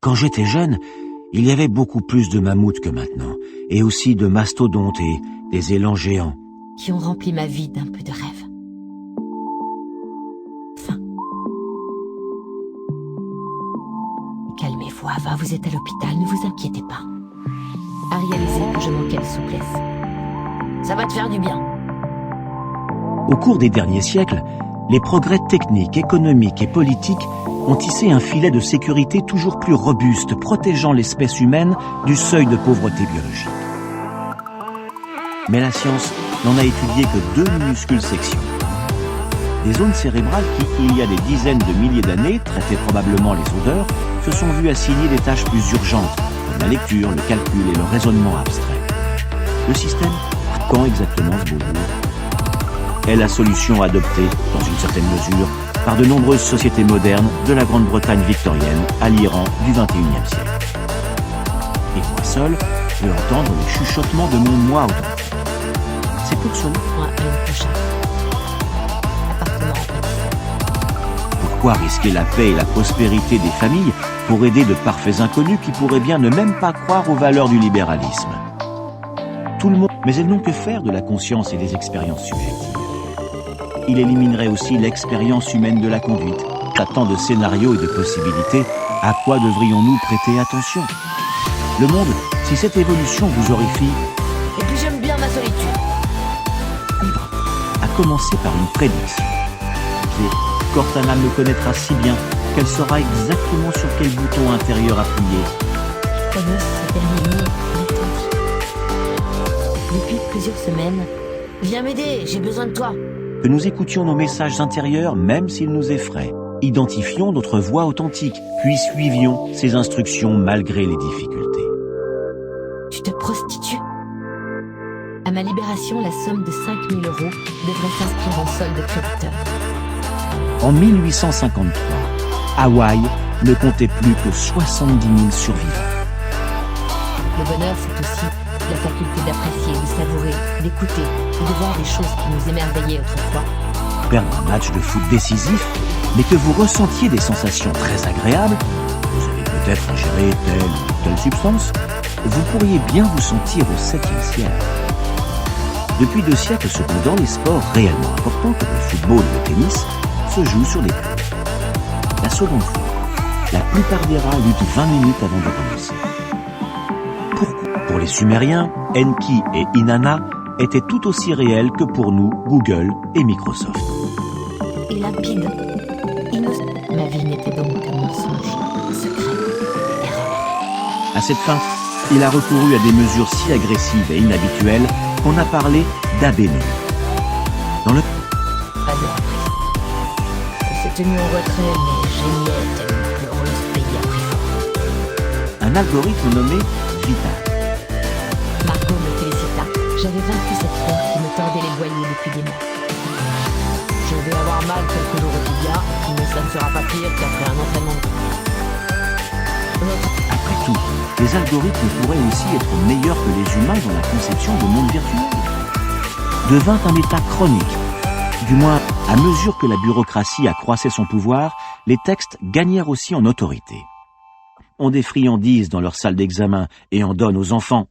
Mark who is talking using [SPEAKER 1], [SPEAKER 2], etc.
[SPEAKER 1] Quand j'étais jeune, il y avait beaucoup plus de mammouths que maintenant, et aussi de mastodontes et des élans géants.
[SPEAKER 2] Qui ont rempli ma vie d'un peu de rêve. Fin. Calmez-vous, Ava, vous êtes à l'hôpital, ne vous inquiétez pas. À réaliser que je manquais de souplesse. Ça va te faire du bien.
[SPEAKER 1] Au cours des derniers siècles, les progrès techniques, économiques et politiques ont tissé un filet de sécurité toujours plus robuste, protégeant l'espèce humaine du seuil de pauvreté biologique. Mais la science n'en a étudié que 2 minuscules sections. Des zones cérébrales qui, il y a des dizaines de milliers d'années, traitaient probablement les odeurs, se sont vues assigner des tâches plus urgentes, comme la lecture, le calcul et le raisonnement abstrait. Le système, quand exactement ce beau jour, est la solution adoptée, dans une certaine mesure, par de nombreuses sociétés modernes, de la Grande-Bretagne victorienne à l'Iran du XXIe siècle. Et moi seul, je veux entendre les chuchotements de mon moi authentique. C'est pour cela.
[SPEAKER 2] Moi, une prochaine. Appartement en
[SPEAKER 1] Pourquoi risquer la paix et la prospérité des familles pour aider de parfaits inconnus qui pourraient bien ne même pas croire aux valeurs du libéralisme? Tout le monde, mais elles n'ont que faire de la conscience et des expériences subjectives. Il éliminerait aussi l'expérience humaine de la conduite. À tant de scénarios et de possibilités, à quoi devrions-nous prêter attention? Le monde, si cette évolution vous horrifie,
[SPEAKER 2] Et puis j'aime bien ma solitude.
[SPEAKER 1] a commencé par une prédiction. Et Cortana me connaîtra si bien qu'elle saura exactement sur quel bouton intérieur appuyer.
[SPEAKER 2] Je prononce ce dernier mot avec depuis plusieurs semaines. Viens m'aider, j'ai besoin de toi.
[SPEAKER 1] Que nous écoutions nos messages intérieurs même s'ils nous effraient. Identifions notre voix authentique, puis suivions ses instructions malgré les difficultés.
[SPEAKER 2] Tu te prostitues? À ma libération, la somme de 5 000 € devrait s'inscrire en solde créditeur.
[SPEAKER 1] En 1853, Hawaï ne comptait plus que 70 000 survivants.
[SPEAKER 2] Le bonheur, c'est aussi la faculté d'apprécier, de savourer, d'écouter, de voir des choses qui nous émerveillaient autrefois.
[SPEAKER 1] Perdre un match de foot décisif, mais que vous ressentiez des sensations très agréables, vous avez peut-être ingéré telle ou telle substance, vous pourriez bien vous sentir au 7e ciel. Depuis 2 siècles cependant, les sports réellement importants comme le football et le tennis se jouent sur des pelouses. La seconde fois, la plupart des rats luttent 20 minutes avant de commencer. Pourquoi? Pour les Sumériens, Enki et Inanna étaient tout aussi réels que pour nous, Google et Microsoft.
[SPEAKER 2] Et limpide, innocent. Ma vie n'était donc qu'un mensonge, secret, erreur.
[SPEAKER 1] À cette fin, il a recouru à des mesures si agressives et inhabituelles qu'on a parlé d'abénure. Dans le
[SPEAKER 2] Pas de reprise. Elle s'est tenue en retrait, mais géniait telle une pleureuse pays a pris fort.
[SPEAKER 1] un algorithme nommé Vital.
[SPEAKER 2] Margot me félicita. J'avais vaincu cette peur qui me tordait les boyaux depuis des mois. Je vais avoir mal quelques jours au tibia, mais ça ne sera pas pire qu'après un entraînement de
[SPEAKER 1] Après tout, les algorithmes pourraient aussi être meilleurs que les humains dans la conception de monde virtuel. Devint un état chronique. Du moins, à mesure que la bureaucratie accroissait son pouvoir, les textes gagnèrent aussi en autorité. On des friandises dans leur salle d'examen et en donne aux enfants.